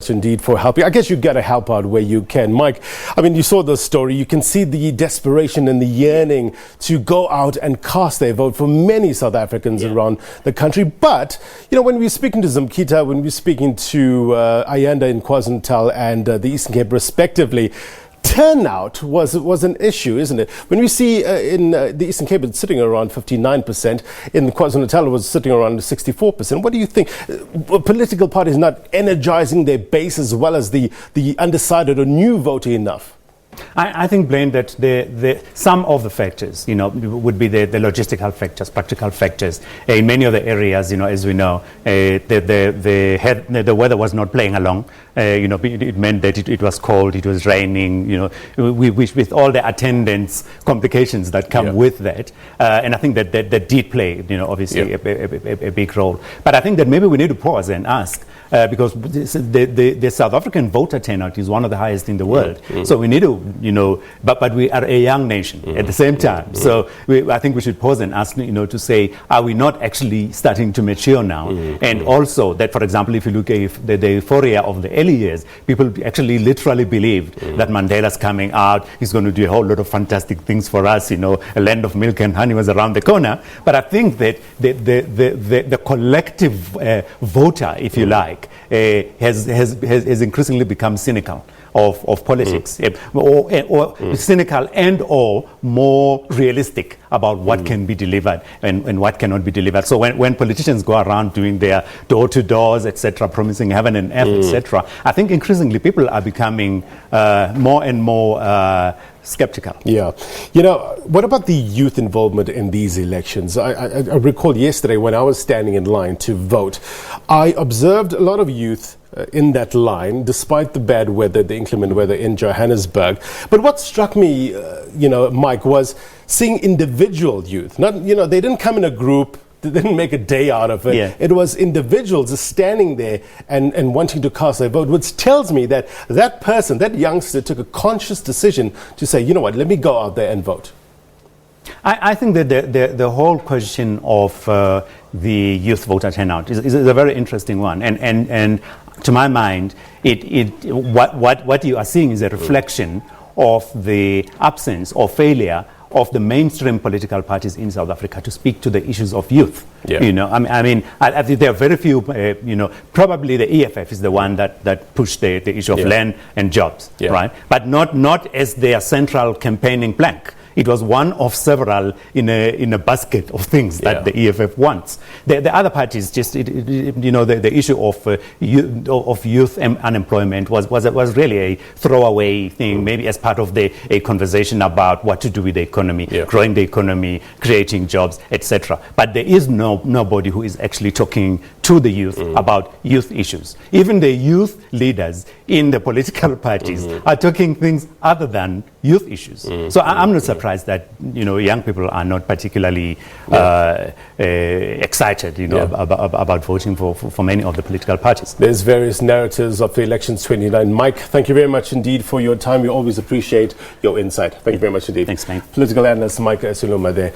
Indeed for helping. I guess you got to help out where you can. Mike, I mean, you saw the story. You can see the desperation and the yearning to go out and cast their vote for many South Africans around the country. But, you know, when we're speaking to Zimkhitha, when we're speaking to Ayanda in KwaZulu-Natal and the Eastern Cape respectively, turnout was an issue, isn't it? When we see in the Eastern Cape it's sitting around 59%, in KwaZulu-Natal it was sitting around 64%. What do you think? Political parties not energizing their base as well as the undecided or new voter enough? I think, Blaine, that some of the factors, you know, would be the logistical factors, practical factors. In many of the areas, you know, as we know, the weather was not playing along. You know, it meant that it was cold, it was raining, you know, with all the attendance complications that come with that. And I think that did play, you know, obviously a big role. But I think that maybe we need to pause and ask, because the South African voter turnout is one of the highest in the world. So we need to, you know, but we are a young nation at the same time. So I think we should pause and ask, you know, to say, are we not actually starting to mature now? And also that, for example, if you look at the euphoria of the early years, people actually literally believed that Mandela's coming out, he's going to do a whole lot of fantastic things for us, you know, a land of milk and honey was around the corner. But I think that the collective voter, if you like, has increasingly become cynical of politics, or cynical and or more realistic about what can be delivered and what cannot be delivered. So when politicians go around doing their door-to-doors, etc., promising heaven and earth, etc., I think increasingly people are becoming more and more skeptical. Yeah. You know, what about the youth involvement in these elections? I recall yesterday when I was standing in line to vote, I observed a lot of youth in that line, despite the bad weather, the inclement weather in Johannesburg. But what struck me, you know, Mike, was seeing individual youth. Not, you know, they didn't come in a group. They didn't make a day out of it. Yeah. It was individuals just standing there and wanting to cast their vote, which tells me that that person, that youngster, took a conscious decision to say, you know what, let me go out there and vote. I think that the whole question of the youth voter turnout is a very interesting one, and to my mind, what you are seeing is a reflection of the absence or failure of the mainstream political parties in South Africa to speak to the issues of youth. You know, I mean, I think there are very few, you know, probably the EFF is the one that pushed the issue of land and jobs, right? But not as their central campaigning plank. It was one of several in a basket of things that the EFF wants. The other parties, just you know, the issue of youth unemployment was really a throwaway thing, maybe as part of a conversation about what to do with the economy, growing the economy, creating jobs, etc. But there is nobody who is actually talking to the youth about youth issues. Even the youth leaders in the political parties are talking things other than youth issues. So I'm not surprised that, you know, young people are not particularly excited, you know, about voting for many of the political parties. There's various narratives of the elections 29. Mike, thank you very much indeed for your time. We always appreciate your insight. Thank you very much indeed. Thanks, mate. Political analyst Mike Siluma there.